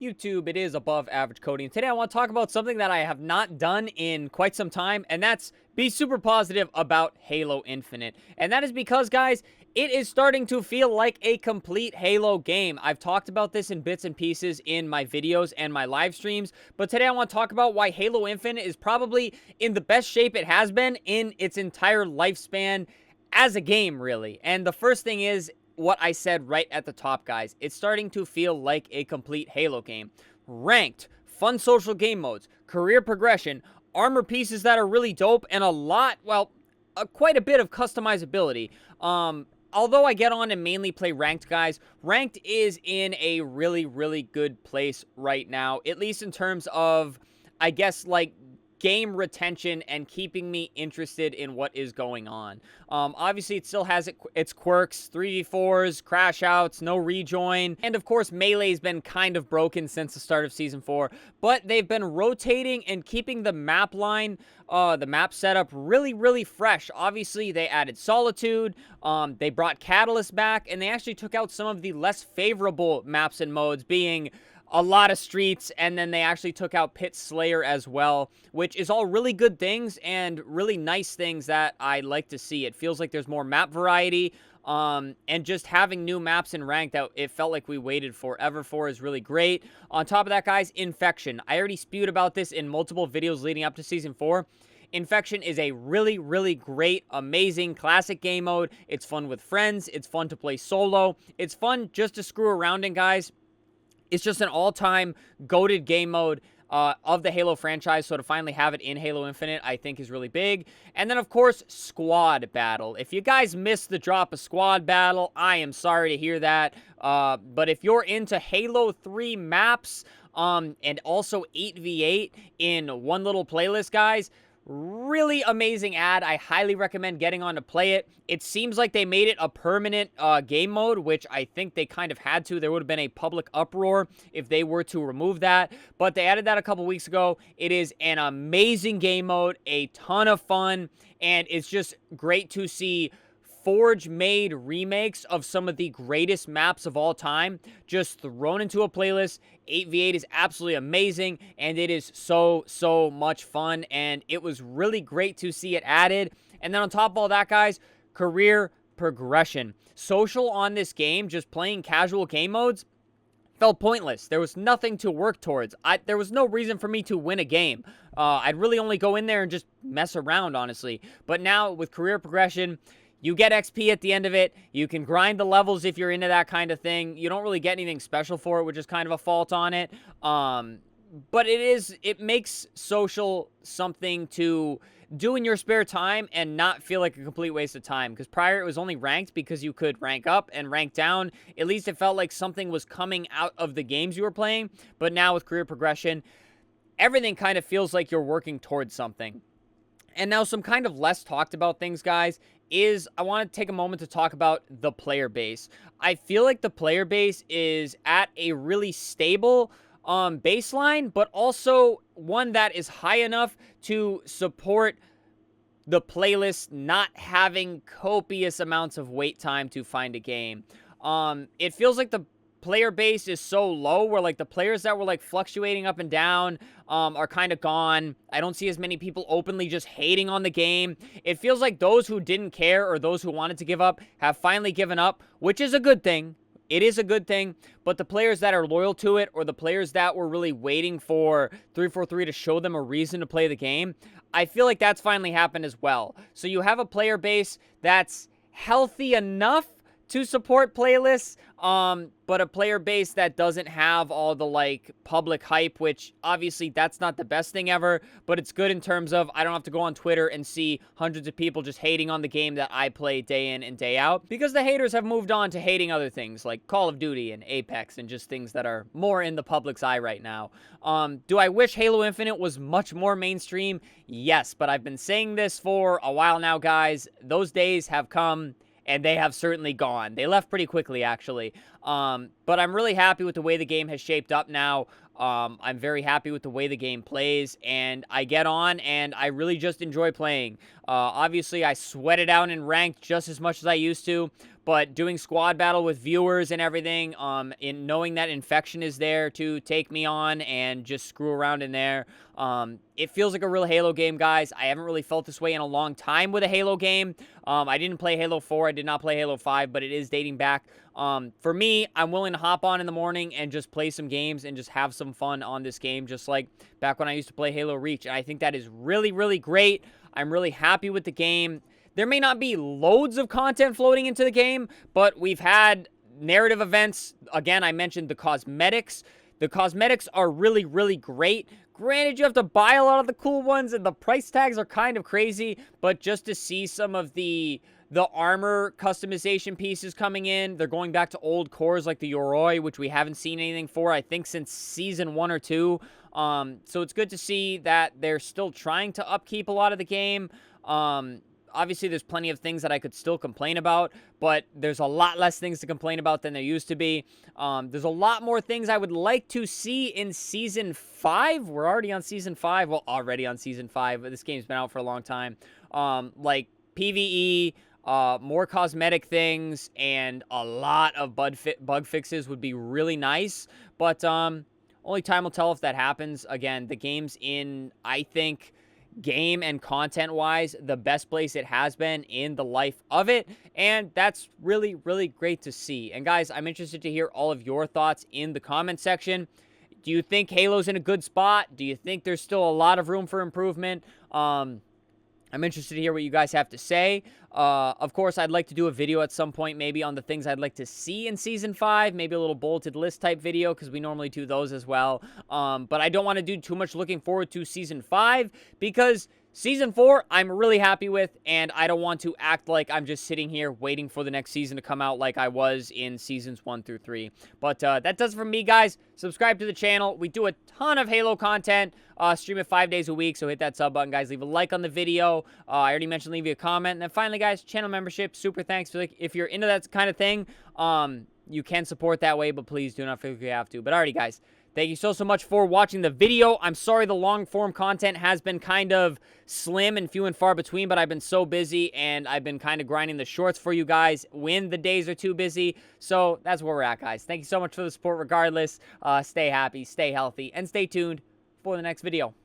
YouTube, it is above average coding. Today I want to talk about something that I have not done in quite some time, and that's be super positive about Halo Infinite. And that is because, guys, it is starting to feel like a complete Halo game. I've talked about this in bits and pieces in my videos and my live streams, but today I want to talk about why Halo Infinite is probably in the best shape it has been in its entire lifespan as a game, really. And the first thing is what I said right at the top, guys. It's starting to feel like a complete Halo game. Ranked, fun social game modes, career progression, armor pieces that are really dope, and a lot, well, quite a bit of customizability. Although I get on and mainly play ranked, guys, ranked is in a really, really good place right now, at least in terms of, I guess, like, game retention and keeping me interested in what is going on. Obviously, it still has its quirks, 3v4s, crash outs, no rejoin, and of course, Melee's been kind of broken since the start of Season 4, but they've been rotating and keeping the map line, the map setup really, really fresh. Obviously, they added Solitude, they brought Catalyst back, and they actually took out some of the less favorable maps and modes, being a lot of streets, and then they actually took out Pit Slayer as well, which is all really good things and really nice things that I like to see. It feels like there's more map variety, and just having new maps in rank that it felt like we waited forever for is really great. On top of that, guys, Infection. I already spewed about this in multiple videos leading up to Season 4. Infection is a really, really great, amazing, classic game mode. It's fun with friends. It's fun to play solo. It's fun just to screw around in, guys. It's just an all-time goated game mode of the Halo franchise, so to finally have it in Halo Infinite, I think is really big. And then, of course, Squad Battle. If you guys missed the drop of Squad Battle, I am sorry to hear that. But if you're into Halo 3 maps and also 8v8 in one little playlist, guys, really amazing ad. I highly recommend getting on to play it. It seems like they made it a permanent game mode, which I think they kind of had to. There would have been a public uproar if they were to remove that, but they added that a couple weeks ago. It is an amazing game mode, a ton of fun, and it's just great to see Forge-made remakes of some of the greatest maps of all time just thrown into a playlist. 8v8 is absolutely amazing, and it is so, so much fun, and it was really great to see it added. And then on top of all that, guys, career progression. Social on this game, just playing casual game modes, felt pointless. There was nothing to work towards. There was no reason for me to win a game. I'd really only go in there and just mess around, honestly. But now, with career progression, you get XP at the end of it. You can grind the levels if you're into that kind of thing. You don't really get anything special for it, which is kind of a fault on it. But it makes social something to do in your spare time and not feel like a complete waste of time. Because prior, it was only ranked because you could rank up and rank down. At least it felt like something was coming out of the games you were playing. But now with career progression, everything kind of feels like you're working towards something. And now some kind of less talked about things, guys, is I want to take a moment to talk about the player base. I feel like the player base is at a really stable baseline, but also one that is high enough to support the playlist not having copious amounts of wait time to find a game. It feels like the player base is so low where, like, the players that were, like, fluctuating up and down are kind of gone. I don't see as many people openly just hating on the game. It feels like those who didn't care or those who wanted to give up have finally given up, which is a good thing. It is a good thing, but the players that are loyal to it, or the players that were really waiting for 343 to show them a reason to play the game, I feel like that's finally happened as well. So you have a player base that's healthy enough to support playlists, but a player base that doesn't have all the, like, public hype, which obviously that's not the best thing ever, but it's good in terms of I don't have to go on Twitter and see hundreds of people just hating on the game that I play day in and day out, because the haters have moved on to hating other things like Call of Duty and Apex and just things that are more in the public's eye right now. Do I wish Halo Infinite was much more mainstream? Yes, but I've been saying this for a while now, guys. Those days have come, and they have certainly gone. They left pretty quickly, actually. But I'm really happy with the way the game has shaped up now. I'm very happy with the way the game plays, and I get on, and I really just enjoy playing. Obviously, I sweat it out in ranked just as much as I used to, but doing squad battle with viewers and everything, in knowing that Infection is there to take me on and just screw around in there, it feels like a real Halo game, guys. I haven't really felt this way in a long time with a Halo game. I didn't play Halo 4, I did not play Halo 5, but it is dating back. For me, I'm willing to hop on in the morning and just play some games and just have some fun on this game, just like back when I used to play Halo Reach. And I think that is really, really great. I'm really happy with the game. There may not be loads of content floating into the game, but we've had narrative events. Again, I mentioned the cosmetics. The cosmetics are really, really great. Granted, you have to buy a lot of the cool ones, and the price tags are kind of crazy, but just to see some of the armor customization pieces coming in, they're going back to old cores like the Yoroi, which we haven't seen anything for, I think, since Season 1 or 2. So it's good to see that they're still trying to upkeep a lot of the game. Obviously, there's plenty of things that I could still complain about, but there's a lot less things to complain about than there used to be. There's a lot more things I would like to see in Season 5. We're already on Season 5. Well, already on Season 5, but this game's been out for a long time. Like PvE, more cosmetic things, and a lot of bug fixes would be really nice, but only time will tell if that happens. Again, the game's in, I think, game and content-wise, the best place it has been in the life of it, and that's really, really great to see. And guys, I'm interested to hear all of your thoughts in the comment section. Do you think Halo's in a good spot? Do you think there's still a lot of room for improvement? I'm interested to hear what you guys have to say. Of course, I'd like to do a video at some point, maybe on the things I'd like to see in Season 5, maybe a little bulleted list type video, because we normally do those as well. But I don't want to do too much looking forward to Season 5, because Season 4, I'm really happy with, and I don't want to act like I'm just sitting here waiting for the next season to come out like I was in Seasons 1 through 3. But that does it for me, guys. Subscribe to the channel. We do a ton of Halo content. Stream it 5 days a week, so hit that sub button, guys. Leave a like on the video. I already mentioned leave you a comment. And then finally, guys, channel membership. Super thanks. If you're into that kind of thing, you can support that way, but please do not feel like you have to. But alrighty, guys. Thank you so much for watching the video. I'm sorry the long-form content has been kind of slim and few and far between, but I've been so busy, and I've been kind of grinding the shorts for you guys when the days are too busy. So that's where we're at, guys. Thank you so much for the support regardless. Stay happy, stay healthy, and stay tuned for the next video.